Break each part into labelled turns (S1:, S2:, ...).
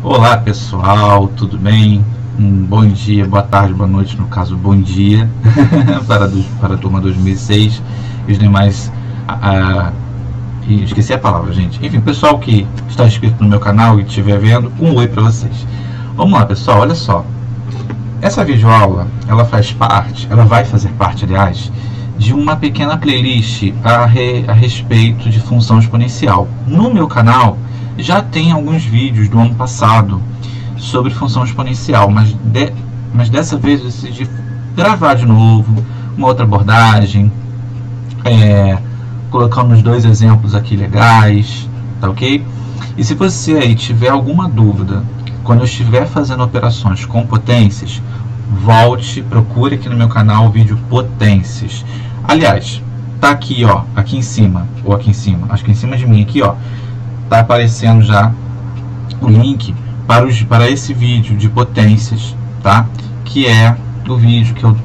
S1: Olá pessoal, tudo bem? Bom dia, boa tarde, boa noite, no caso bom dia para a turma 2006 e os demais. Esqueci a palavra, gente. Enfim, pessoal que está inscrito no meu canal e estiver vendo, um oi para vocês. Vamos lá pessoal, olha só. Essa videoaula, ela vai fazer parte, aliás, de uma pequena playlist a respeito de função exponencial. No meu canal já tem alguns vídeos do ano passado sobre função exponencial, mas dessa vez eu decidi gravar de novo uma outra abordagem, colocando os dois exemplos aqui legais, tá ok? E se você aí tiver alguma dúvida, quando eu estiver fazendo operações com potências, procure aqui no meu canal o vídeo potências. Aliás, tá aqui, ó, aqui em cima, ou aqui em cima, acho que em cima de mim aqui, ó, tá aparecendo já o link para esse vídeo de potências, tá? Que é o vídeo que eu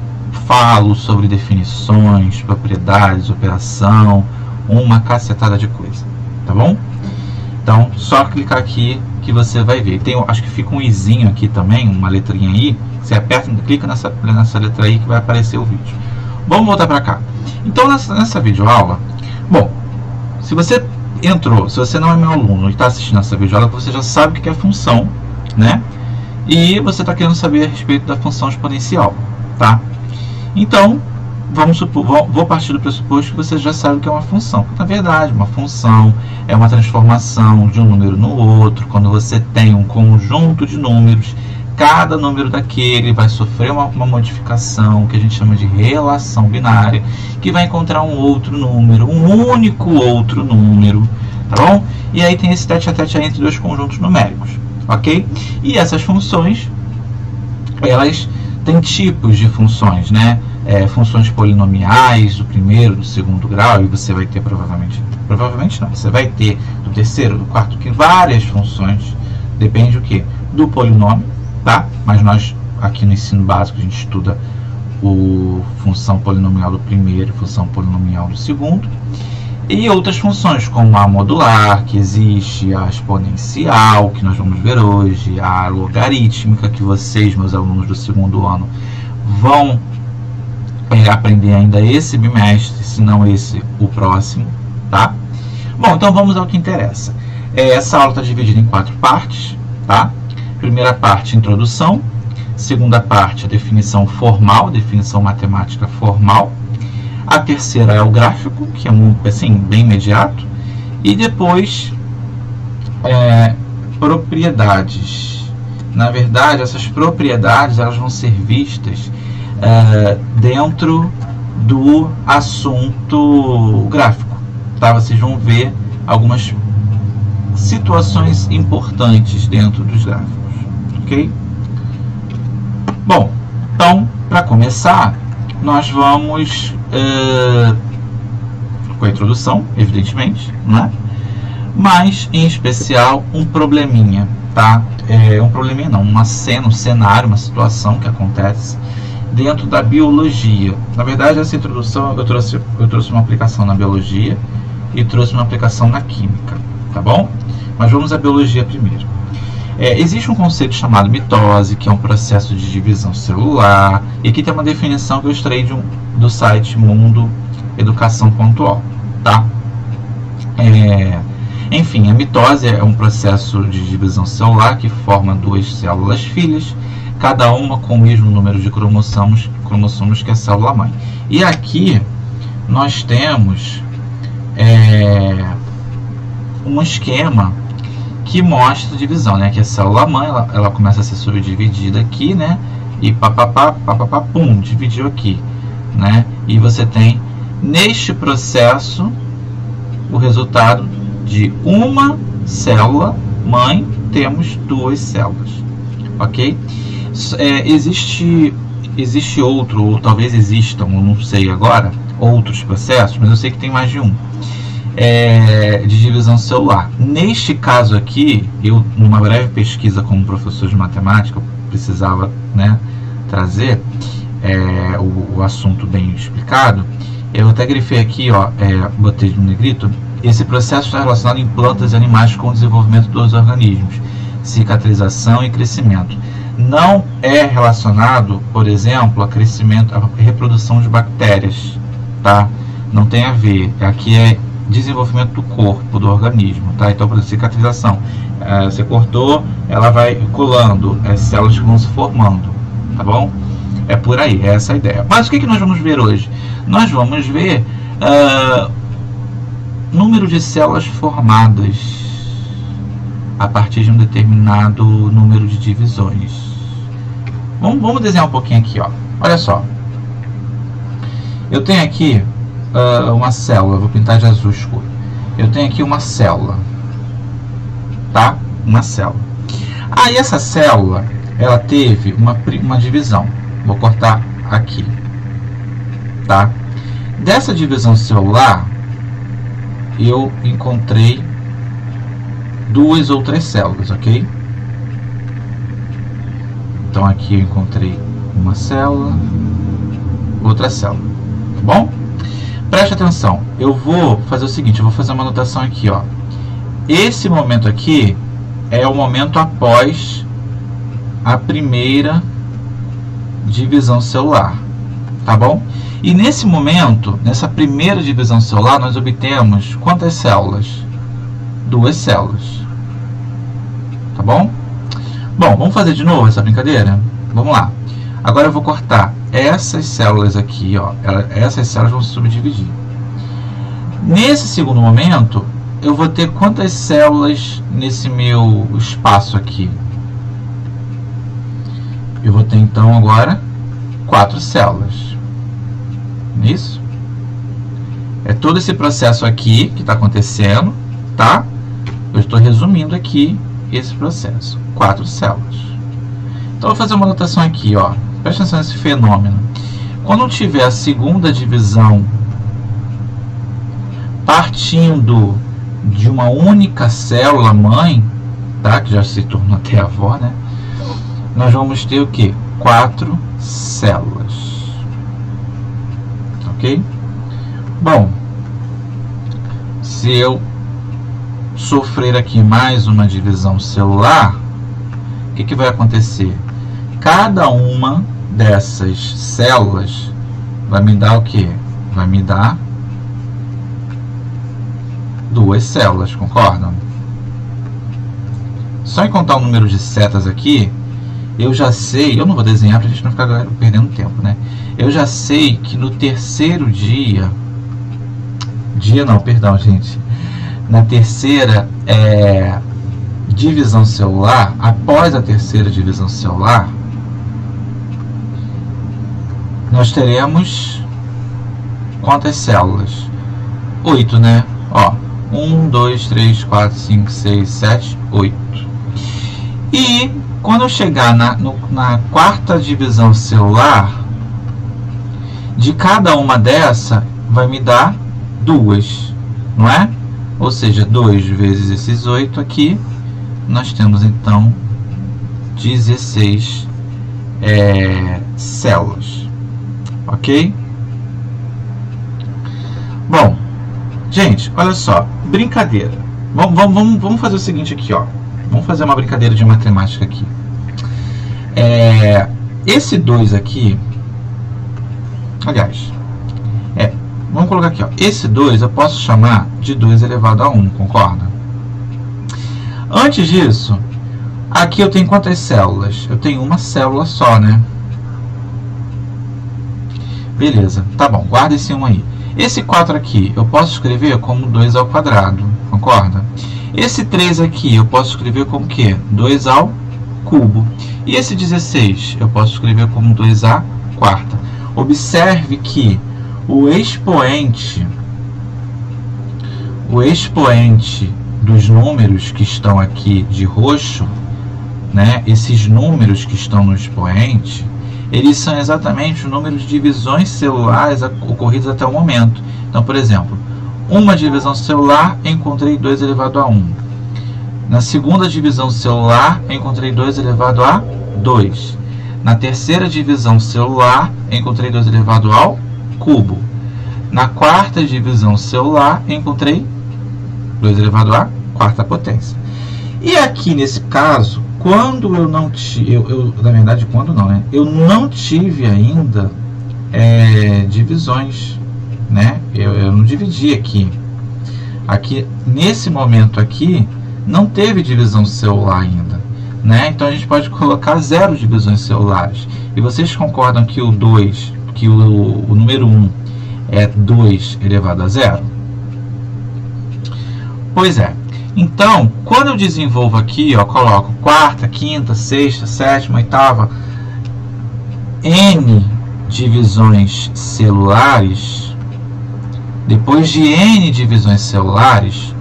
S1: falo sobre definições, propriedades, operação, uma cacetada de coisa, tá bom? Então, só clicar aqui que você vai ver. Tem, acho que fica um izinho aqui também, uma letrinha aí. Você aperta, clica nessa letra aí que vai aparecer o vídeo. Vamos voltar para cá. Então, nessa videoaula, bom, se você não é meu aluno e está assistindo essa videoaula, você já sabe o que é função, né? E você está querendo saber a respeito da função exponencial, tá? Então, vou partir do pressuposto que você já sabe o que é uma função. Na verdade, uma função é uma transformação de um número no outro. Quando você tem um conjunto de números, cada número daquele vai sofrer uma modificação que a gente chama de relação binária, que vai encontrar um outro número, um único outro número, tá bom? E aí tem esse tete-a-tete entre dois conjuntos numéricos, ok? E essas funções, elas têm tipos de funções, né? Funções polinomiais do primeiro, do segundo grau, e você vai ter provavelmente não, você vai ter do terceiro, do quarto, que várias funções, depende do que? Do polinômio, tá? Mas nós aqui no ensino básico a gente estuda função polinomial do primeiro, função polinomial do segundo, e outras funções como a modular, que existe, a exponencial, que nós vamos ver hoje, a logarítmica, que vocês, meus alunos do segundo ano, vão aprender ainda esse bimestre, se não esse, o próximo, tá? Bom, então vamos ao que interessa. Essa aula está dividida em 4 partes, tá? Primeira parte, introdução. Segunda parte, a definição formal, definição matemática formal. A terceira é o gráfico, que é assim, bem imediato. E depois, propriedades. Na verdade, essas propriedades elas vão ser vistas dentro do assunto gráfico, tá? Vocês vão ver algumas situações importantes dentro dos gráficos, ok? Bom, então, para começar, nós vamos com a introdução, evidentemente, né? Mas, em especial, um probleminha, tá? Um probleminha não, um cenário, uma situação que acontece dentro da biologia. Na verdade, essa introdução eu trouxe uma aplicação na biologia e trouxe uma aplicação na química, tá bom? Mas vamos à biologia primeiro. Existe um conceito chamado mitose, que é um processo de divisão celular, e aqui tem uma definição que eu extraí do site mundoeducação.org, tá? Enfim, a mitose é um processo de divisão celular que forma 2 células filhas, cada uma com o mesmo número de cromossomos que a célula mãe. E aqui nós temos um esquema que mostra a divisão, né? Que a célula mãe ela começa a ser subdividida aqui, né? E pum, dividiu aqui, né? E você tem neste processo o resultado de uma célula mãe, temos 2 células, ok? Existe outro, ou talvez existam, eu não sei agora, outros processos, mas eu sei que tem mais de um, de divisão celular. Neste caso aqui, eu, numa breve pesquisa como professor de matemática, eu precisava, né, trazer o assunto bem explicado. Eu até grifei aqui, ó, botei no negrito. Esse processo está relacionado em plantas e animais com o desenvolvimento dos organismos. cicatrização e crescimento. Não é relacionado, por exemplo, a crescimento, a reprodução de bactérias, tá? Não tem a ver. Aqui é desenvolvimento do corpo, do organismo, tá? Então, por exemplo, cicatrização, você cortou, ela vai colando, as células vão se formando, tá bom? É por aí, é essa a ideia. Mas o que nós vamos ver hoje? Nós vamos ver número de células formadas a partir de um determinado número de divisões. Vamos desenhar um pouquinho aqui, ó. Olha só. Eu tenho aqui uma célula, vou pintar de azul escuro. Eu tenho aqui uma célula, tá? Uma célula. Aí essa célula, ela teve uma divisão. Vou cortar aqui, tá? Dessa divisão celular, eu encontrei 2 ou 3 células, ok? Então aqui eu encontrei uma célula, outra célula, tá bom? Preste atenção, eu vou fazer o seguinte, eu vou fazer uma anotação aqui, ó. Esse momento aqui é o momento após a primeira divisão celular, tá bom? E nesse momento, nessa primeira divisão celular, nós obtemos quantas células? 2 células, tá bom? Bom, vamos fazer de novo essa brincadeira? Vamos lá. Agora eu vou cortar essas células aqui, ó. Essas células vão se subdividir. Nesse segundo momento, eu vou ter quantas células nesse meu espaço aqui? Eu vou ter então agora 4 células. Isso? É todo esse processo aqui que está acontecendo, tá? Eu estou resumindo aqui esse processo. 4 células. Então, eu vou fazer uma anotação aqui, ó. Presta atenção nesse fenômeno. Quando tiver a segunda divisão partindo de uma única célula mãe, tá? Que já se tornou até avó, né? Nós vamos ter o que? 4 células. Ok? Bom, se eu sofrer aqui mais uma divisão celular, o que vai acontecer? Cada uma dessas células vai me dar o que? Vai me dar 2 células, concordam? Só em contar o número de setas aqui, eu já sei, eu não vou desenhar para a gente não ficar perdendo tempo, né? Eu já sei que no terceiro na terceira divisão celular, após a terceira divisão celular, nós teremos quantas células? 8, né? Ó, 1, 2, 3, 4, 5, 6, 7, 8. E quando eu chegar na quarta divisão celular, de cada uma dessa vai me dar 2, não é? Ou seja, 2 vezes esses 8 aqui, nós temos então 16 células, ok? Bom, gente, olha só, brincadeira. Vamos fazer o seguinte aqui, ó. Vamos fazer uma brincadeira de matemática aqui. Esse 2 aqui, aliás, vamos colocar aqui, ó. Esse 2 eu posso chamar de 2 elevado a 1, concorda? Antes disso, aqui eu tenho quantas células? Eu tenho uma célula só, né? Beleza, tá bom, guarda esse 1 aí. Esse 4 aqui, eu posso escrever como 2 ao quadrado, concorda? Esse 3 aqui, eu posso escrever como o quê? 2 ao cubo. E esse 16, eu posso escrever como 2 à quarta. Observe que o expoente dos números que estão aqui de roxo, né, esses números que estão no expoente, eles são exatamente o número de divisões celulares ocorridas até o momento. Então, por exemplo, uma divisão celular, encontrei 2 elevado a 1. Na segunda divisão celular, encontrei 2 elevado a 2. Na terceira divisão celular, encontrei 2 elevado ao cubo. Na quarta divisão celular, encontrei 2 elevado à quarta potência. E aqui nesse caso, quando eu não tive, na verdade, quando não, né? Eu não tive ainda divisões, né? Eu não dividi aqui. Aqui, nesse momento aqui, não teve divisão celular ainda, né? Então a gente pode colocar 0 divisões celulares. E vocês concordam que o 2, que o número 1 é 2 elevado a 0? Pois é. Então, quando eu desenvolvo aqui, ó, coloco quarta, quinta, sexta, sétima, oitava, n divisões celulares, depois de n divisões celulares,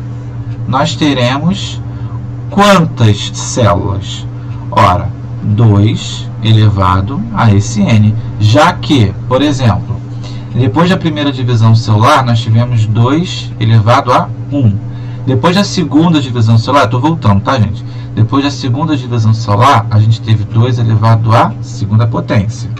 S1: nós teremos quantas células? Ora, 2 elevado a esse n, já que, por exemplo, depois da primeira divisão celular, nós tivemos 2 elevado a 1. Depois da segunda divisão celular, estou voltando, tá, gente? Depois da segunda divisão celular, a gente teve 2 elevado à segunda potência.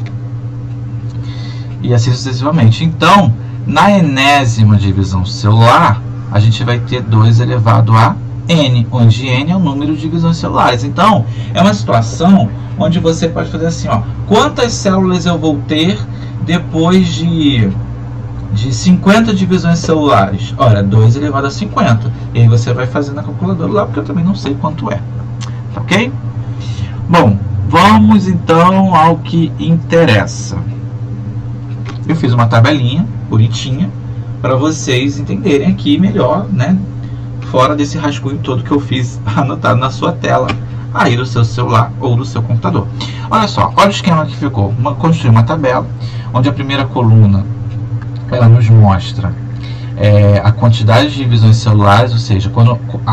S1: E assim sucessivamente. Então, na enésima divisão celular, a gente vai ter 2 elevado a n, onde n é o número de divisões celulares. Então, é uma situação onde você pode fazer assim, ó, quantas células eu vou ter depois de 50 divisões celulares? Ora, 2 elevado a 50. E aí você vai fazendo na calculadora lá, porque eu também não sei quanto é. Tá ok? Bom, vamos então ao que interessa. Eu fiz uma tabelinha bonitinha para vocês entenderem aqui melhor, né? Fora desse rascunho todo que eu fiz anotado na sua tela, aí do seu celular ou do seu computador. Olha só, olha o esquema que ficou. Construí uma tabela, onde a primeira coluna ela nos mostra a quantidade de divisões celulares, ou seja,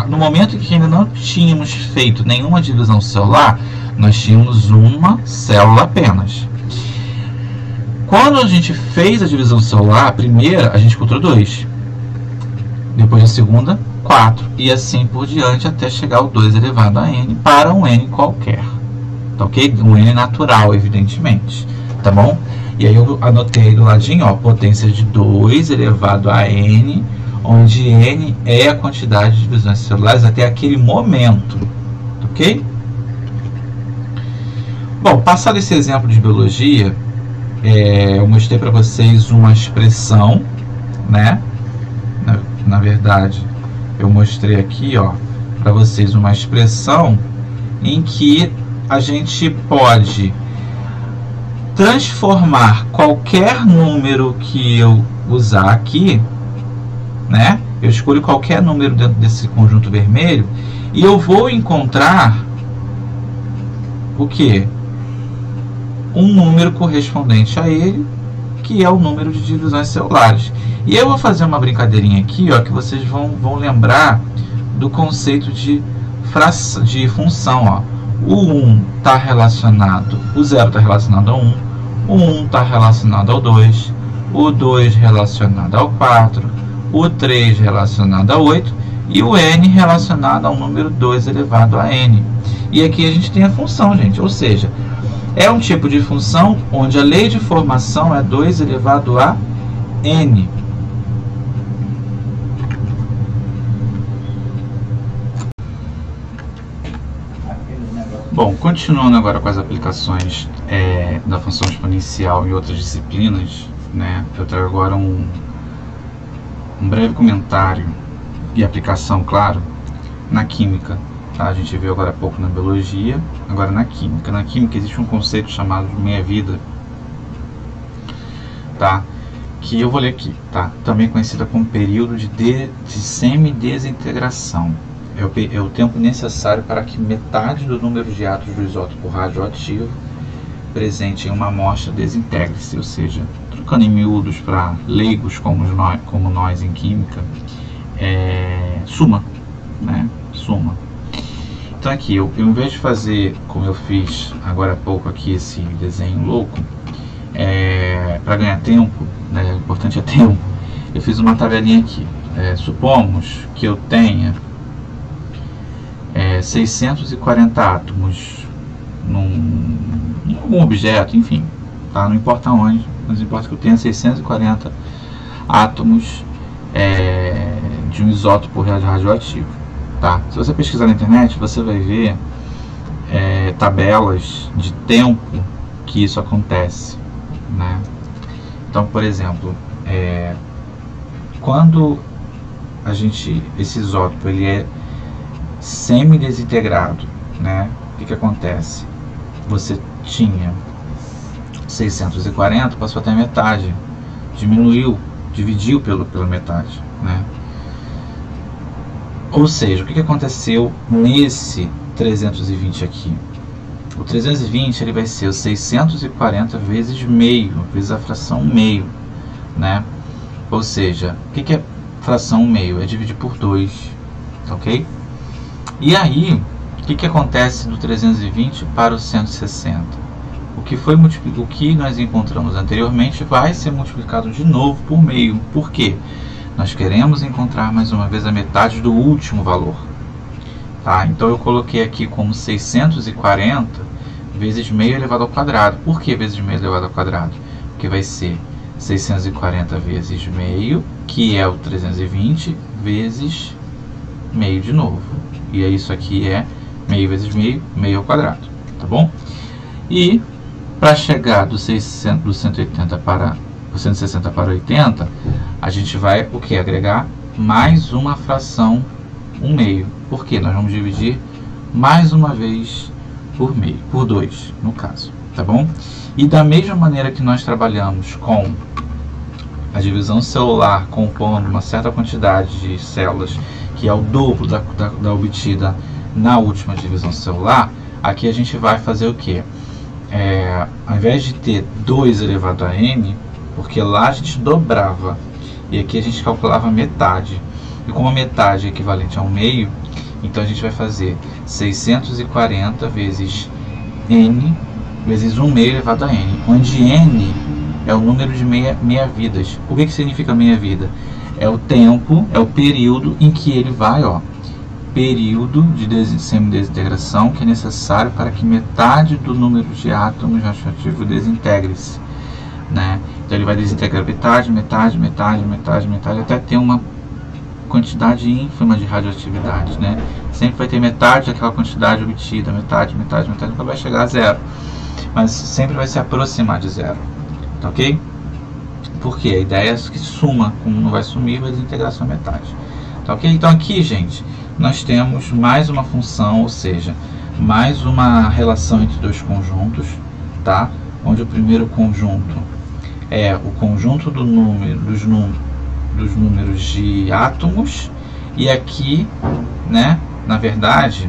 S1: no momento em que ainda não tínhamos feito nenhuma divisão celular, nós tínhamos uma célula apenas. Quando a gente fez a divisão celular, a primeira, a gente encontrou 2. Depois a segunda, 4. E assim por diante, até chegar ao 2 elevado a n para um n qualquer. Tá ok? Um n natural, evidentemente. Tá bom? E aí eu anotei do ladinho, ó, potência de 2 elevado a n, onde n é a quantidade de divisões celulares até aquele momento. Ok? Bom, passado esse exemplo de biologia, eu mostrei para vocês uma expressão, né? Na verdade, eu mostrei aqui, ó, para vocês uma expressão em que a gente pode transformar qualquer número que eu usar aqui, né? Eu escolho qualquer número dentro desse conjunto vermelho e eu vou encontrar o que? Um número correspondente a ele, que é o número de divisões celulares. E eu vou fazer uma brincadeirinha aqui, ó, que vocês vão lembrar do conceito de função, ó. O 1 está relacionado, o 0 está relacionado ao 1, o 1 está relacionado ao 2, o 2 relacionado ao 4, o 3 relacionado ao 8 e o n relacionado ao número 2 elevado a n. E aqui a gente tem a função, gente, ou seja, é um tipo de função onde a lei de formação é 2 elevado a n. Bom, continuando agora com as aplicações da função exponencial em outras disciplinas, né, eu trago agora um breve comentário e aplicação, claro, na química. Tá? A gente viu agora há pouco na biologia, agora na química. Na química existe um conceito chamado de meia-vida, tá? Que eu vou ler aqui, tá? Também conhecida como período de semidesintegração. É o tempo necessário para que metade do número de átomos do isótopo radioativo presente em uma amostra desintegre-se, ou seja, trocando em miúdos para leigos como nós em química, suma, né? Suma. Então aqui, eu em vez de fazer como eu fiz agora há pouco aqui esse desenho louco, para ganhar tempo, né? O importante é tempo, eu fiz uma tabelinha aqui. Supomos que eu tenha 640 átomos em algum objeto, enfim, tá? Não importa onde, mas importa que eu tenha 640 átomos de um isótopo radioativo. tá? Se você pesquisar na internet, você vai ver tabelas de tempo que isso acontece, né? Então, por exemplo, quando esse isótopo ele é semi-desintegrado, né? O que acontece? Você tinha 640, passou até a metade, dividiu pela metade, né? Ou seja, o que aconteceu nesse 320 aqui? O 320 ele vai ser o 640 vezes meio, vezes a fração meio, né? Ou seja, o que é fração meio? É dividir por 2, ok? E aí, o que acontece do 320 para o 160? O que nós encontramos anteriormente vai ser multiplicado de novo por meio. Por quê? Nós queremos encontrar mais uma vez a metade do último valor. Tá? Então eu coloquei aqui como 640 vezes meio elevado ao quadrado. Por que vezes meio elevado ao quadrado? Porque vai ser 640 vezes meio, que é o 320, vezes meio de novo. E aí isso aqui é meio vezes meio, meio ao quadrado. Tá bom? E para chegar do 180 para o 160 para 80, a gente vai o que? Agregar mais uma fração, 1 meio. Por quê? Nós vamos dividir mais uma vez por meio, por 2 no caso, tá bom? E da mesma maneira que nós trabalhamos com a divisão celular compondo uma certa quantidade de células, que é o dobro da obtida na última divisão celular, aqui a gente vai fazer o que? Ao invés de ter 2 elevado a n, porque lá a gente dobrava e aqui a gente calculava metade, e como a metade é equivalente a 1 meio, então a gente vai fazer 640 vezes n vezes 1 meio elevado a n, onde n é o número de meia-vidas. O que significa meia-vida? É o tempo, é o período em que ele vai, período de semidesintegração que é necessário para que metade do número de átomos radioativos desintegre-se, né? Então ele vai desintegrar metade, metade, metade, metade, metade, até ter uma quantidade ínfima de radioatividade, né? Sempre vai ter metade daquela quantidade obtida, metade, metade, metade, nunca vai chegar a zero, mas sempre vai se aproximar de zero, tá ok? Porque a ideia é que suma, como não vai sumir, vai desintegrar sua metade, tá ok? Então aqui, gente, nós temos mais uma função, ou seja, mais uma relação entre dois conjuntos, tá? Onde o primeiro conjunto é o conjunto dos números de átomos, e aqui, né, na verdade,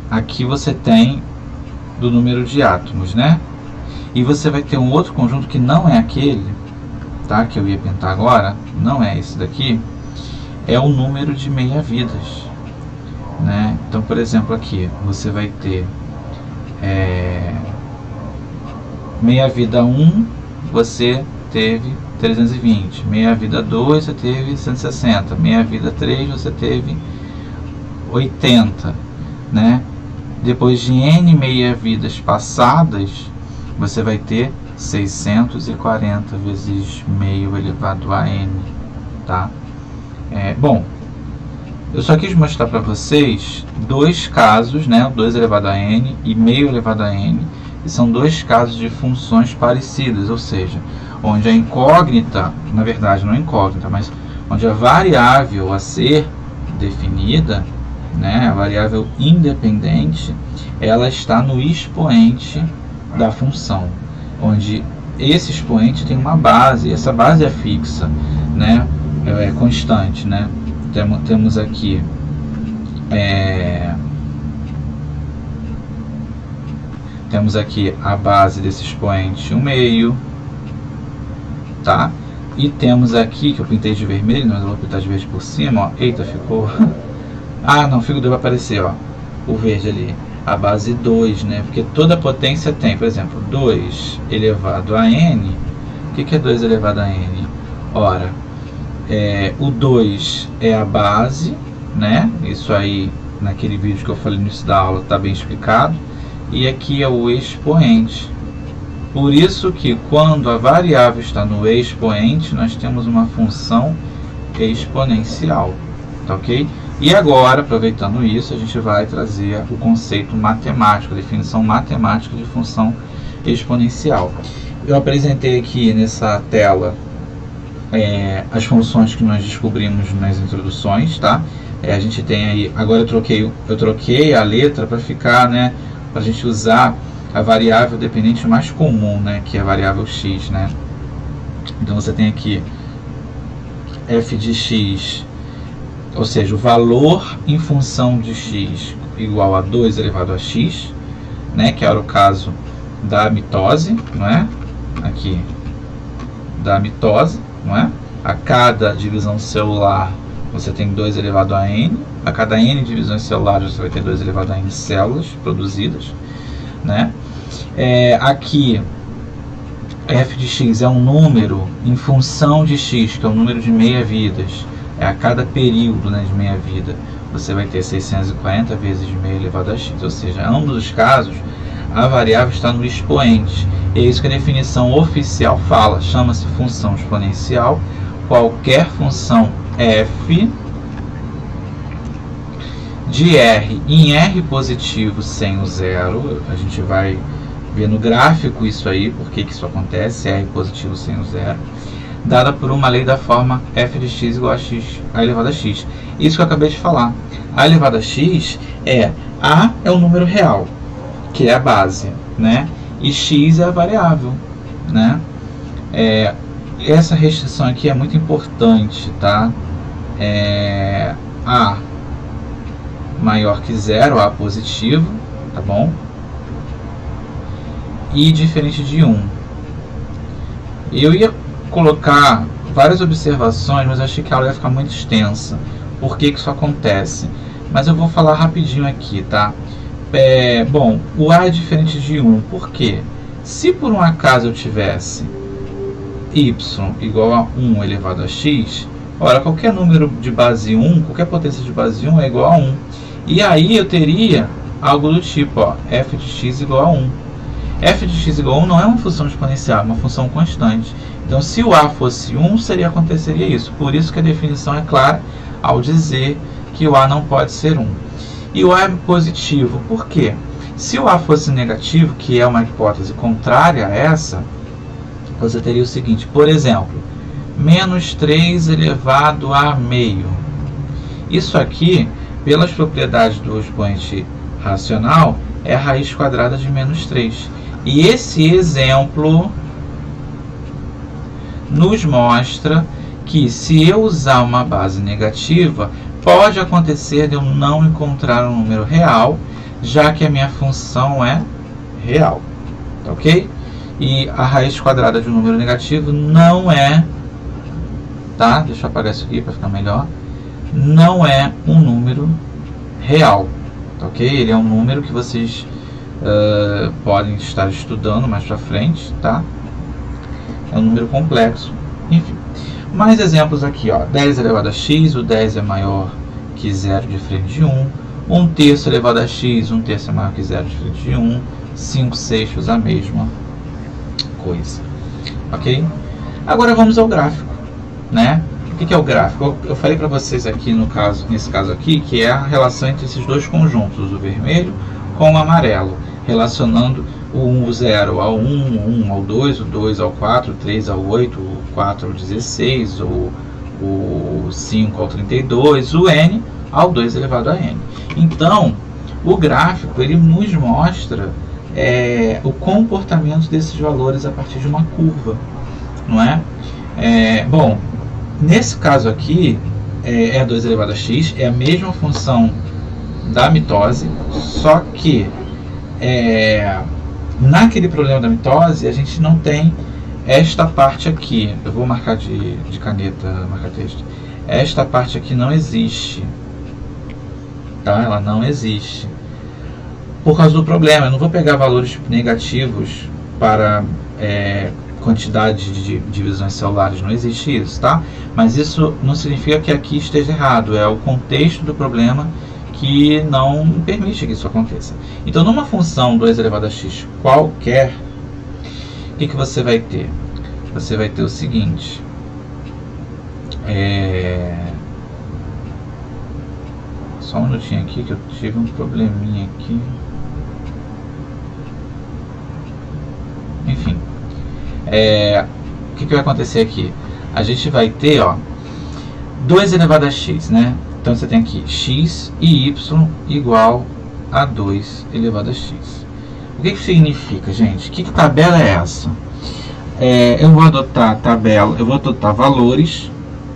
S1: aqui você tem do número de átomos, né? E você vai ter um outro conjunto que não é aquele, tá? Que eu ia pintar agora, não é esse daqui, é o número de meia-vidas, né? Então, por exemplo, aqui você vai ter meia-vida 1, você teve 320, meia-vida 2, você teve 160, meia-vida 3, você teve 80, né? Depois de n meia-vidas passadas, você vai ter 640 vezes meio elevado a n, tá? Bom, eu só quis mostrar para vocês dois casos, né? 2 elevado a n e meio elevado a n, que são dois casos de funções parecidas, ou seja, onde a incógnita, na verdade não é incógnita, mas onde a variável a ser definida, né, a variável independente, ela está no expoente da função, onde esse expoente tem uma base, essa base é fixa, né, é constante, né? Temos aqui temos aqui a base desse expoente 1 meio, tá? E temos aqui, que eu pintei de vermelho, mas eu vou pintar de verde por cima, ó. Eita, ficou ah, não, deve aparecer, ó, o verde ali, a base 2, né? Porque toda potência tem, por exemplo, 2 elevado a n. O que é 2 elevado a n? Ora, o 2 é a base, né? Isso aí, naquele vídeo que eu falei no início da aula, está bem explicado. E aqui é o expoente. Por isso que quando a variável está no expoente, nós temos uma função exponencial, tá ok? E agora, aproveitando isso, a gente vai trazer o conceito matemático, a definição matemática de função exponencial. Eu apresentei aqui nessa tela as funções que nós descobrimos nas introduções, tá? A gente tem aí, agora eu troquei a letra para ficar, né, para a gente usar a variável dependente mais comum, né, que é a variável x, né? Então você tem aqui f de x, ou seja, o valor em função de x igual a 2 elevado a x, né, que era o caso da mitose, não é? Aqui, da mitose, não é? A cada divisão celular você tem 2 elevado a n, a cada n divisões celulares você vai ter 2 elevado a n células produzidas, né? Aqui, f de x é um número em função de x, que é o número de meia-vidas. A cada período, né, de meia-vida, você vai ter 640 vezes meia elevado a x, ou seja, em ambos os casos, a variável está no expoente. É isso que a definição oficial fala, chama-se função exponencial. Qualquer função f de r em r positivo sem o zero, a gente vai ver no gráfico isso aí, por que isso acontece, r positivo sem o zero, dada por uma lei da forma f de x igual a x a elevado a x. Isso que eu acabei de falar. A elevado a x a é o número real, que é a base, né? E x é a variável, né? Essa restrição aqui é muito importante, tá? A maior que zero, A positivo, tá bom? E diferente de 1. Eu ia colocar várias observações, mas eu achei que a aula ia ficar muito extensa. Por que isso acontece? Mas eu vou falar rapidinho aqui, tá? Bom, o A é diferente de 1. Por quê? Se por um acaso eu tivesse y igual a 1 elevado a x, ora, qualquer número de base 1, qualquer potência de base 1 é igual a 1. E aí eu teria algo do tipo, ó, f de x igual a 1. f de x igual a 1 não é uma função exponencial, é uma função constante. Então, se o A fosse 1, aconteceria isso. Por isso que a definição é clara ao dizer que o A não pode ser 1. E o A é positivo. Por quê? Se o A fosse negativo, que é uma hipótese contrária a essa, você teria o seguinte, por exemplo, menos 3 elevado a meio. Isso aqui, pelas propriedades do expoente racional, é a raiz quadrada de menos 3. E esse exemplo nos mostra que se eu usar uma base negativa, pode acontecer de eu não encontrar um número real, já que a minha função é real, tá ok? E a raiz quadrada de um número negativo não é, tá? Deixa eu apagar isso aqui para ficar melhor. Não é um número real, tá ok? Ele é um número que vocês podem estar estudando mais para frente, tá? É um número complexo, enfim. Mais exemplos aqui, ó. 10 elevado a x, o 10 é maior que 0 diferente de 1. 1/3 elevado a x, 1/3 é maior que 0 diferente de 1. 5/6 a mesma coisa, ok? Agora vamos ao gráfico, né? O que é o gráfico? Eu falei para vocês aqui nesse caso aqui, que é a relação entre esses dois conjuntos, o vermelho com o amarelo, relacionando o 0 ao 1, o 1 ao 2, o 2 ao 4, o 3 ao 8, o 4 ao 16, o 5 ao 32, o n ao 2 elevado a n. Então, o gráfico ele nos mostra o comportamento desses valores a partir de uma curva, não é? Bom, nesse caso aqui, 2 elevado a x, é a mesma função da mitose, só que naquele problema da mitose, a gente não tem esta parte aqui. Eu vou marcar de caneta, marcar texto. Esta parte aqui não existe, tá? Ela não existe. Por causa do problema, eu não vou pegar valores negativos para quantidade de divisões celulares, não existe isso, tá? Mas isso não significa que aqui esteja errado, é o contexto do problema que não permite que isso aconteça. Então, numa função 2 elevado a x qualquer, o que você vai ter? Você vai ter o seguinte, Só um minutinho aqui que eu tive um probleminha aqui. Enfim, o que vai acontecer aqui? A gente vai ter, ó, 2 elevado a x, né? Então você tem aqui x e y igual a 2 elevado a x. O que significa, gente? Que tabela é essa? Eu vou adotar tabela, eu vou adotar valores,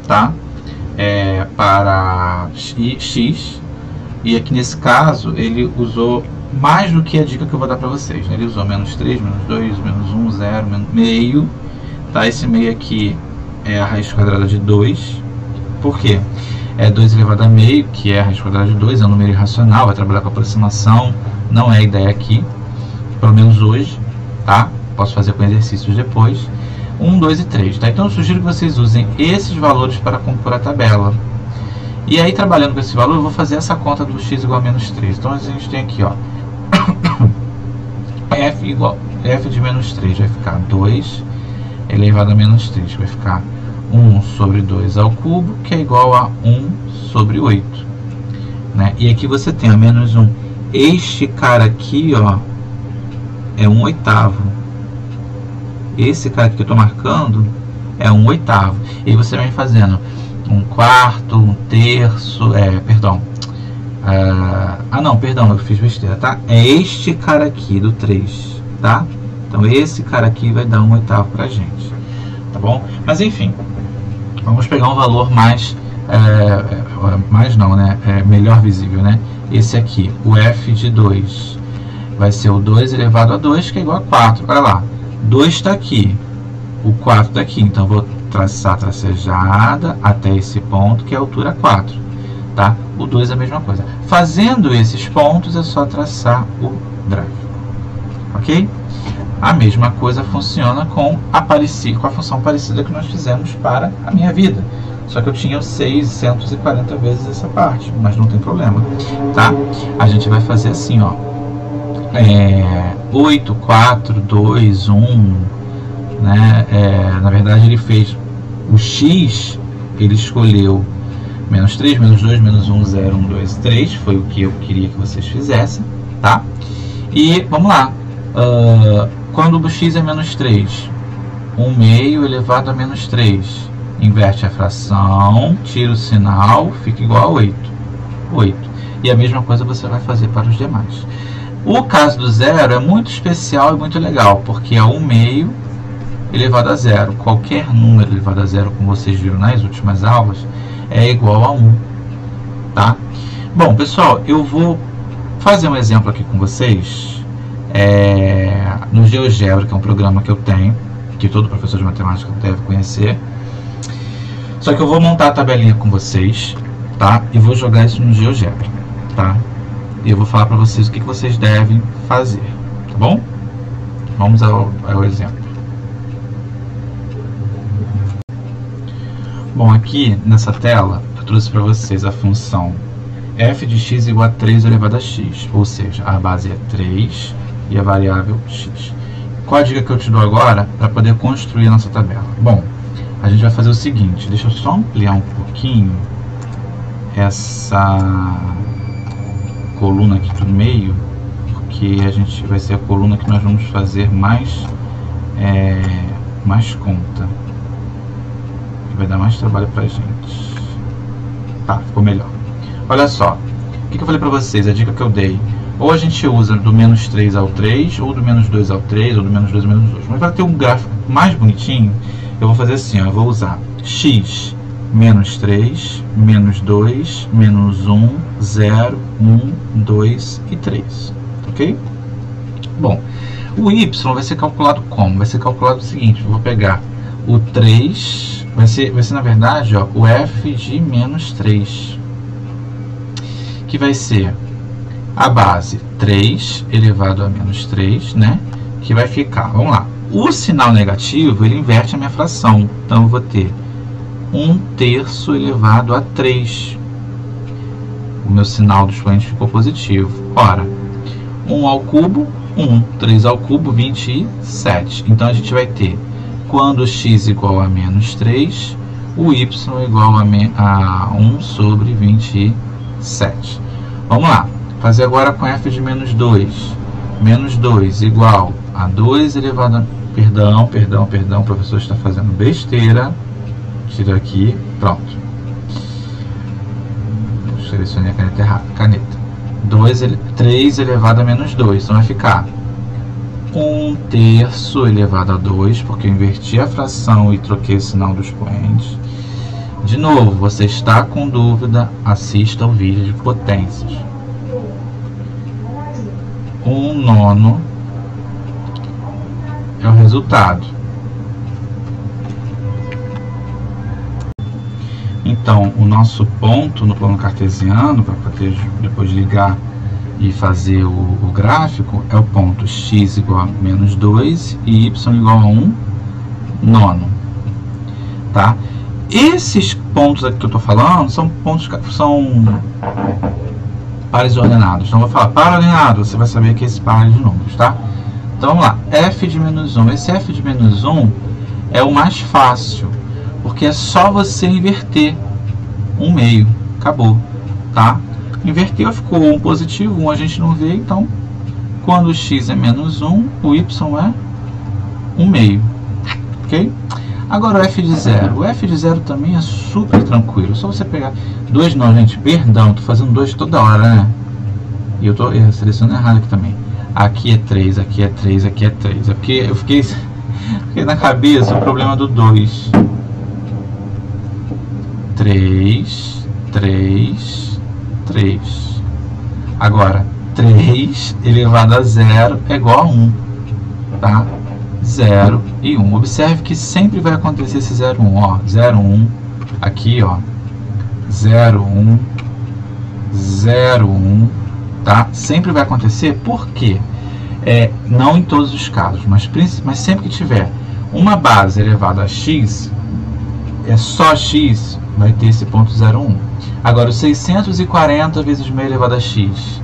S1: tá? Para x, e aqui nesse caso ele usou mais do que a dica que eu vou dar para vocês, né? Ele usou menos 3, menos 2, menos 1, 0, meio, tá? Esse meio aqui é a raiz quadrada de 2, por quê? É 2 elevado a meio, que é a raiz quadrada de 2, é um número irracional, vai trabalhar com aproximação, não é a ideia aqui, pelo menos hoje, tá? Posso fazer com exercícios depois. 1, 2 e 3, tá? Então eu sugiro que vocês usem esses valores para compor a tabela. E aí, trabalhando com esse valor, eu vou fazer essa conta do x igual a menos 3. Então a gente tem aqui, ó, f de menos 3 vai ficar 2 elevado a menos 3, vai ficar 1 sobre 2 ao cubo, que é igual a 1 sobre 8, né? E aqui você tem a menos 1. Este cara aqui, ó, é 1/8. Esse cara aqui que eu estou marcando é 1/8. E aí você vem fazendo 1/4, 1/3, perdão. Não, perdão, eu fiz besteira, tá? É este cara aqui do 3, tá? Então esse cara aqui vai dar 1/8 pra gente, tá bom? Mas enfim, vamos pegar um valor mais, melhor visível, né? Esse aqui, o f de 2, vai ser o 2 elevado a 2, que é igual a 4. Olha lá, 2 está aqui, o 4 está aqui, então vou traçar a tracejada até esse ponto, que é a altura 4, tá? O 2 é a mesma coisa. Fazendo esses pontos, é só traçar o gráfico, ok? A mesma coisa funciona com a função parecida que nós fizemos para a minha vida. Só que eu tinha 640 vezes essa parte, mas não tem problema, tá? A gente vai fazer assim, ó. 8, 4, 2, 1, né? Na verdade ele fez o x, ele escolheu menos 3, menos 2, menos 1, 0, 1, 2, 3, foi o que eu queria que vocês fizessem, tá? E vamos lá, quando o x é menos 3, 1 meio elevado a menos 3, inverte a fração, tira o sinal, fica igual a 8, e a mesma coisa você vai fazer para os demais. O caso do zero é muito especial e muito legal, porque é 1 meio elevado a zero. Qualquer número elevado a zero, como vocês viram nas últimas aulas, é igual a 1, tá? Bom, pessoal, eu vou fazer um exemplo aqui com vocês no GeoGebra, que é um programa que eu tenho, que todo professor de matemática deve conhecer. Só que eu vou montar a tabelinha com vocês, tá? E vou jogar isso no GeoGebra, tá? E eu vou falar para vocês o que vocês devem fazer, tá bom? Vamos ao exemplo. Bom, aqui nessa tela eu trouxe para vocês a função f de x igual a 3 elevado a x, ou seja, a base é 3 e a variável x. Qual a dica que eu te dou agora para poder construir a nossa tabela? Bom, a gente vai fazer o seguinte, deixa eu só ampliar um pouquinho essa coluna aqui para o meio, porque a gente vai ser a coluna que nós vamos fazer mais conta, que vai dar mais trabalho para a gente. Tá, ficou melhor. Olha só, o que eu falei para vocês, a dica que eu dei, ou a gente usa do menos 3 ao 3, ou do menos 2 ao 3, ou do menos 2 ao menos 2, mas para ter um gráfico mais bonitinho, eu vou fazer assim, ó, eu vou usar x menos 3, menos 2, menos 1, 0, 1, 2 e 3, ok? Bom, o y vai ser calculado como? Vai ser calculado o seguinte, eu vou pegar o 3, vai ser na verdade, ó, o f de menos 3, que vai ser a base 3 elevado a menos 3, né? Que vai ficar, vamos lá, o sinal negativo, ele inverte a minha fração, então eu vou ter 1/3 elevado a 3. O meu sinal do expoente ficou positivo. Ora, 1 ao cubo, 1. 3 ao cubo, 27. Então, a gente vai ter, quando x igual a menos 3, o y igual a 1 sobre 27. Vamos lá, fazer agora com f de menos 2. Menos 2 igual a 2 elevado a... Perdão, o professor está fazendo besteira. Tira aqui, pronto. Selecionei a caneta errada. Caneta. 3 elevado a menos 2. Então vai ficar 1/3 elevado a 2, porque eu inverti a fração e troquei o sinal dos expoentes. De novo, você está com dúvida, assista ao vídeo de potências. 1/9 é o resultado. Então, o nosso ponto no plano cartesiano, para poder depois ligar e fazer o gráfico, é o ponto x igual a menos 2 e y igual a 1/9. Tá? Esses pontos aqui que eu estou falando são pontos, são pares ordenados. Então, eu vou falar par ordenado, você vai saber que é esse par de números, tá? Então, vamos lá. F de menos 1. Esse F de menos 1 é o mais fácil, porque é só você inverter 1/2. Acabou, tá? Inverteu, ficou 1 positivo, 1 a gente não vê, então, quando o x é menos 1, o y é 1/2. Ok? Agora o f de 0. O f de 0 também é super tranquilo. Só você pegar... 2 não, gente. Perdão, estou fazendo 2 toda hora, né? E eu estou selecionando errado aqui também. Aqui é 3, aqui é 3, aqui é 3. É porque eu fiquei na cabeça o problema do 2. 3, 3, 3. Agora, 3 elevado a 0 é igual a 1. Tá? 0 e 1. Observe que sempre vai acontecer esse 0, 1. Ó, 0, 1. Aqui, ó. 0, 1. 0, 1. Tá? Sempre vai acontecer. Por quê? Não em todos os casos, mas sempre que tiver uma base elevada a x, é só x, vai ter esse ponto 0, 1. Agora, o 640 vezes meio elevado a x,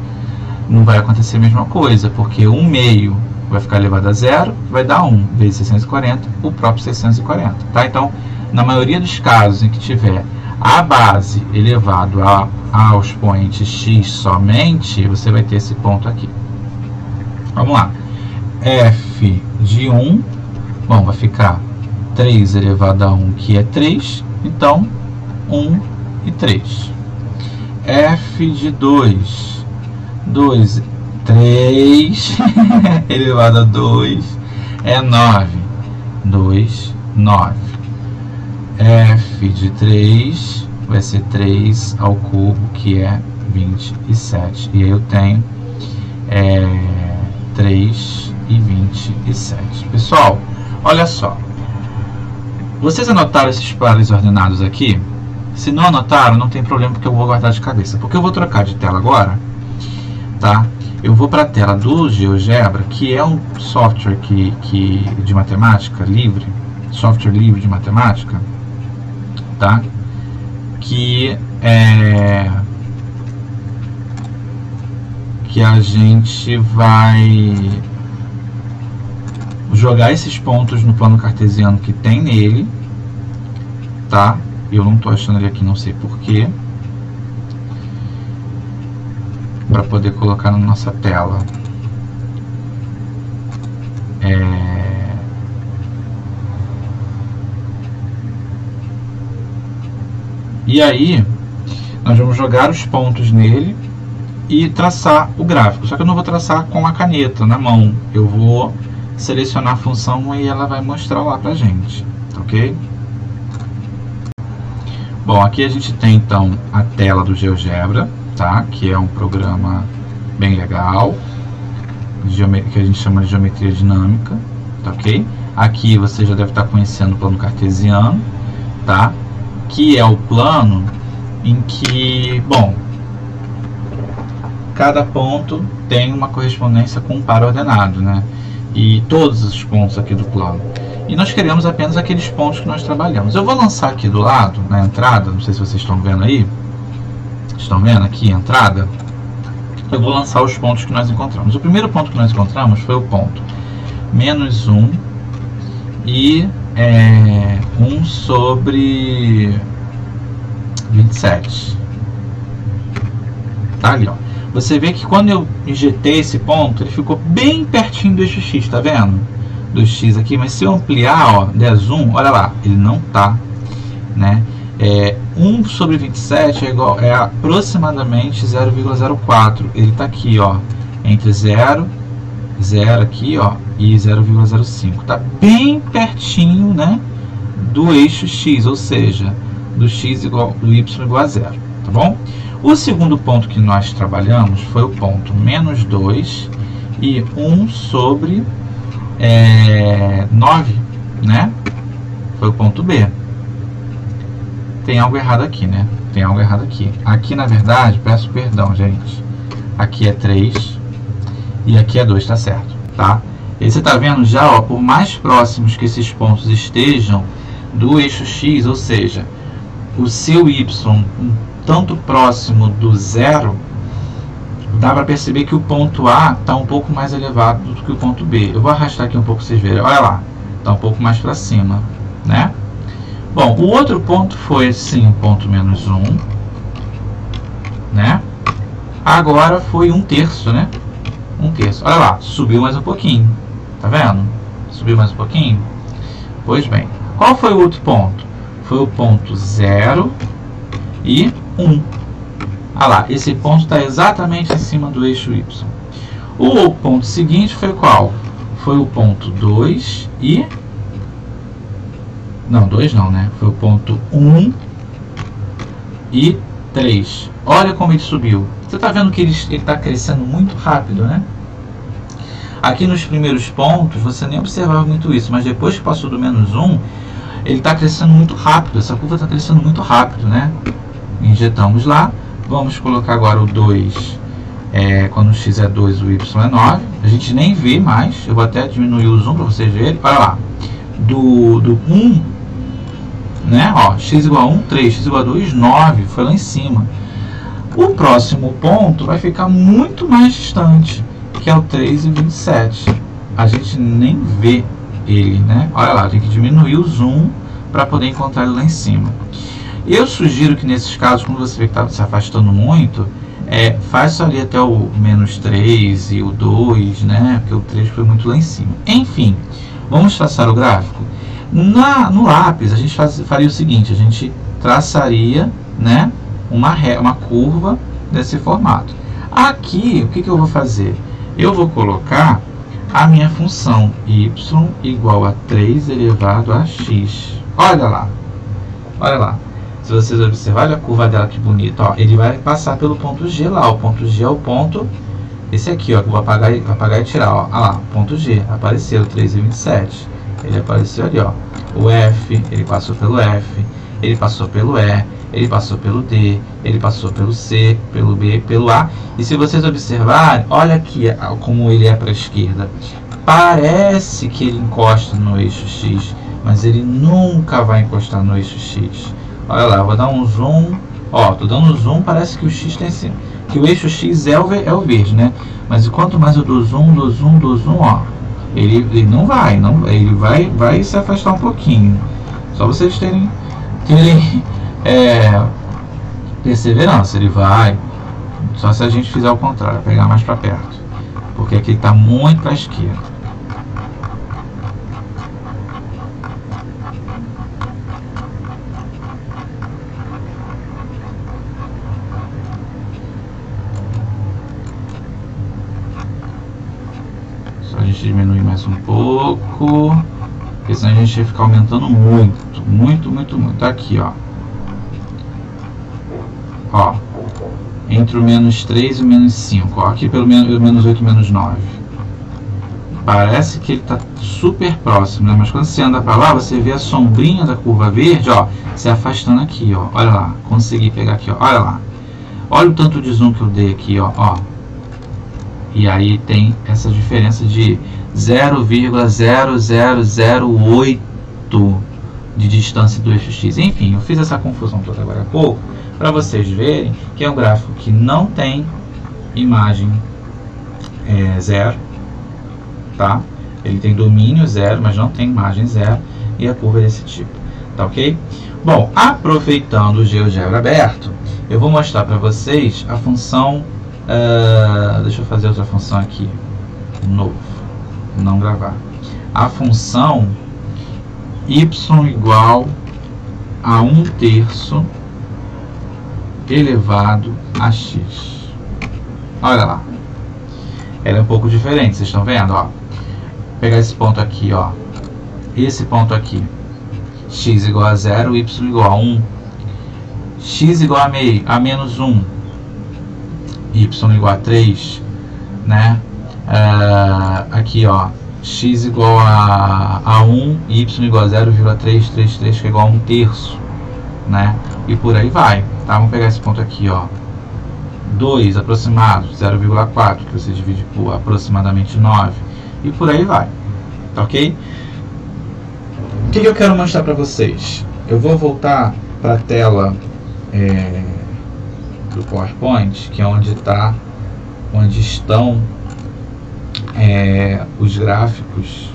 S1: não vai acontecer a mesma coisa, porque 1/2 vai ficar elevado a 0, vai dar 1 vezes 640, o próprio 640. Tá? Então, na maioria dos casos em que tiver a base elevado ao expoente x somente, você vai ter esse ponto aqui. Vamos lá. F de 1, bom, vai ficar 3 elevado a 1, que é 3, então 1 e 3. F de 2, 3 elevado a 2 é 9. 2, 9. F de 3 vai ser 3 ao cubo, que é 27. E aí eu tenho 3 e 27. Pessoal, olha só. Vocês anotaram esses pares ordenados aqui? Se não anotaram, não tem problema, porque eu vou guardar de cabeça. Porque eu vou trocar de tela agora, tá? Eu vou para a tela do GeoGebra, que é um software de matemática livre, software livre de matemática, tá? Que a gente vai jogar esses pontos no plano cartesiano que tem nele, tá? Eu não estou achando ele aqui, não sei porquê, para poder colocar na nossa tela. E aí, nós vamos jogar os pontos nele e traçar o gráfico. Só que eu não vou traçar com a caneta na mão. Eu vou selecionar a função e ela vai mostrar lá pra gente, ok? Bom, aqui a gente tem então a tela do GeoGebra, tá? Que é um programa bem legal, que a gente chama de geometria dinâmica, tá, ok? Aqui você já deve estar conhecendo o plano cartesiano, tá? Que é o plano em que, bom, cada ponto tem uma correspondência com um par ordenado, né? E todos os pontos aqui do plano. E nós queremos apenas aqueles pontos que nós trabalhamos. Eu vou lançar aqui do lado, na entrada, não sei se vocês estão vendo aí. Estão vendo aqui a entrada? Eu vou lançar os pontos que nós encontramos. O primeiro ponto que nós encontramos foi o ponto menos 1 e 1 sobre 27. Tá ali, ó. você vê que quando eu injetei esse ponto, ele ficou bem pertinho do eixo X, tá vendo? Do X aqui, mas se eu ampliar, ó, der zoom, olha lá, ele não tá, né? 1 sobre 27 é aproximadamente 0,04. Ele tá aqui, ó, entre 0 aqui, ó, e 0,05. Tá bem pertinho, né, do eixo X, ou seja, do y igual a 0, tá bom? O segundo ponto que nós trabalhamos foi o ponto menos 2 e 1 sobre 9, né? Foi o ponto B. Tem algo errado aqui, né? Tem algo errado aqui. Aqui, na verdade, peço perdão, gente. Aqui é 3 e aqui é 2, tá certo, tá? E você tá vendo já, ó, por mais próximos que esses pontos estejam do eixo X, ou seja, o seu Y tanto próximo do zero, dá para perceber que o ponto A está um pouco mais elevado do que o ponto B. Eu vou arrastar aqui um pouco para vocês verem. Olha lá, está um pouco mais para cima, né? Bom, o outro ponto foi sim o ponto menos 1, né? Agora foi 1/3, né? 1/3. Olha lá, subiu mais um pouquinho. Tá vendo? Subiu mais um pouquinho. Pois bem, qual foi o outro ponto? Foi o ponto 0 e 1. Ah lá, esse ponto está exatamente acima do eixo Y. O ponto seguinte foi qual? Foi o ponto 2 e... Não, 2 não, né? Foi o ponto 1 e 3. Olha como ele subiu. Você está vendo que ele está crescendo muito rápido, né? Aqui nos primeiros pontos, você nem observava muito isso, mas depois que passou do menos 1, ele está crescendo muito rápido. Essa curva está crescendo muito rápido, né? Injetamos lá. Vamos colocar agora o 2. Quando o x é 2, o y é 9. A gente nem vê mais. Eu vou até diminuir o zoom para vocês verem. Olha lá. Do 1, né? Ó, x igual a 1, 3. X igual a 2, 9. Foi lá em cima. O próximo ponto vai ficar muito mais distante, que é o 3 e 27. A gente nem vê ele, né? Olha lá, tem que diminuir o zoom para poder encontrar ele lá em cima. Eu sugiro que nesses casos, quando você vê que está se afastando muito, faça ali até o menos 3 e o 2, né? Porque o 3 foi muito lá em cima. Enfim, vamos traçar o gráfico. No lápis, a gente faria o seguinte, a gente traçaria, né, uma curva desse formato. Aqui, o que eu vou fazer? Eu vou colocar a minha função y igual a 3 elevado a x. Olha lá. Olha lá. Se vocês observarem a curva dela, que bonita, ó, ele vai passar pelo ponto G lá. O ponto G é o ponto, esse aqui, ó, que eu vou apagar e tirar, ó. Olha lá, ponto G, apareceu 3 e 27. Ele apareceu ali, ó. O F, ele passou pelo F, ele passou pelo E, ele passou pelo D, ele passou pelo C, pelo B, pelo A. E se vocês observarem, olha aqui como ele é para a esquerda. Parece que ele encosta no eixo X, mas ele nunca vai encostar no eixo X. Olha lá, vou dar um zoom. Ó, tô dando zoom, parece que o X tem assim, que o eixo X é o verde, né? Mas quanto mais eu dou zoom, ó, ele não vai, ele vai se afastar um pouquinho. Só vocês terem perseverança, ele vai. Só se a gente fizer o contrário, pegar mais para perto, porque aqui está muito para a esquerda. Só a gente diminuir mais um pouco, porque senão a gente vai ficar aumentando muito. Aqui, ó. Ó, entre o menos 3 e o menos 5, ó, aqui pelo menos 8 e menos 9. Parece que ele está super próximo, né? Mas quando você anda para lá, você vê a sombrinha da curva verde, ó, se afastando aqui, ó. Olha lá, consegui pegar aqui, ó. Olha lá. Olha o tanto de zoom que eu dei aqui, ó. E aí tem essa diferença de 0,0008 de distância do eixo X. Enfim, eu fiz essa confusão toda agora há pouco, para vocês verem que é um gráfico que não tem imagem zero, tá? Ele tem domínio zero, mas não tem imagem zero, e a curva é desse tipo, tá ok? Bom, aproveitando o GeoGebra aberto, eu vou mostrar para vocês a função Deixa eu fazer outra função aqui. Novo. Não gravar. A função y igual a 1/3 elevado a x. Olha lá. Ela é um pouco diferente, vocês estão vendo? Ó. Vou pegar esse ponto aqui, ó. Esse ponto aqui. X igual a 0, y igual a 1. X igual a menos 1. Y igual a 3. Né? Aqui, ó. X igual a 1, y igual a 0,333, que é igual a 1/3, né? E por aí vai, tá? Vamos pegar esse ponto aqui, ó. 2 aproximado, 0,4, que você divide por aproximadamente 9. E por aí vai, tá ok? O que eu quero mostrar para vocês? Eu vou voltar para a tela do PowerPoint, que é onde estão os gráficos,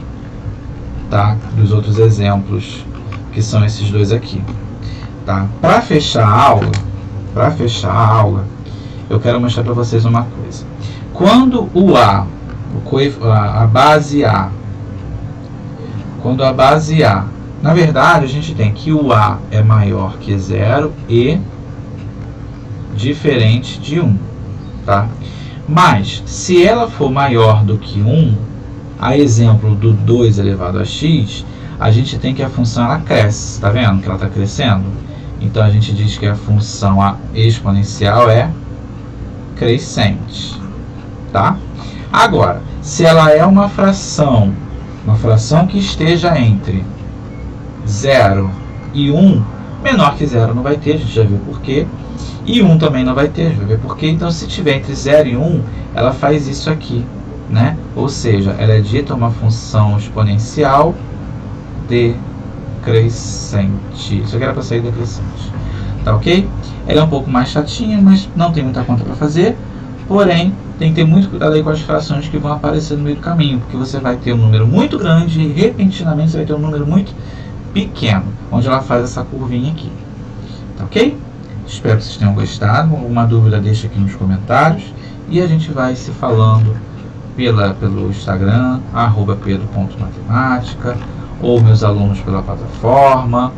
S1: tá, dos outros exemplos, que são esses dois aqui, tá? Para fechar a aula, eu quero mostrar para vocês uma coisa. Quando a base A, na verdade a gente tem que o A é maior que 0 e diferente de 1, tá? Mas, se ela for maior do que 1, a exemplo do 2 elevado a x, a gente tem que a função ela cresce. Está vendo que ela está crescendo? Então, a gente diz que a função exponencial é crescente. Tá? Agora, se ela é uma fração que esteja entre 0 e 1, menor que 0 não vai ter, a gente já viu por quê. E 1 também não vai ter, vai ver por quê. Então, se tiver entre 0 e 1, ela faz isso aqui, né? Ou seja, ela é dita uma função exponencial decrescente. Isso aqui era para sair decrescente, tá ok? Ela é um pouco mais chatinha, mas não tem muita conta para fazer. Porém, tem que ter muito cuidado aí com as frações que vão aparecer no meio do caminho, porque você vai ter um número muito grande e repentinamente você vai ter um número muito pequeno, onde ela faz essa curvinha aqui, tá ok? Espero que vocês tenham gostado. Alguma dúvida deixa aqui nos comentários. E a gente vai se falando pelo Instagram, @pedro.matemática, ou meus alunos pela plataforma.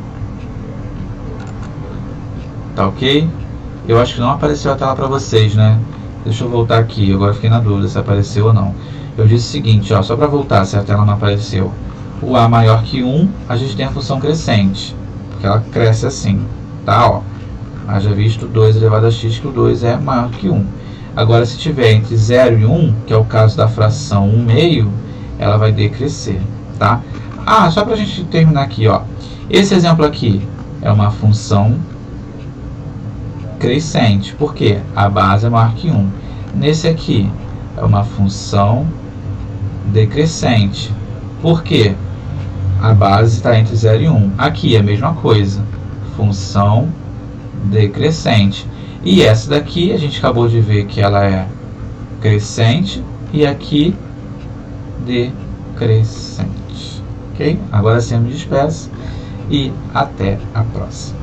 S1: Tá ok? Eu acho que não apareceu a tela para vocês, né? Deixa eu voltar aqui. Agora fiquei na dúvida se apareceu ou não. Eu disse o seguinte, ó, só para voltar, se a tela não apareceu. O A maior que 1, a gente tem a função crescente, porque ela cresce assim, tá? Ó. Haja visto 2 elevado a x, que o 2 é maior que 1. Agora, se tiver entre 0 e 1, que é o caso da fração 1/2, ela vai decrescer, tá? Só para a gente terminar aqui, ó. Esse exemplo aqui é uma função crescente, porque a base é maior que 1. Nesse aqui é uma função decrescente, porque a base está entre 0 e 1. Aqui é a mesma coisa, função decrescente. E essa daqui a gente acabou de ver que ela é crescente e aqui decrescente. Ok? Agora sim eu me despeço e até a próxima.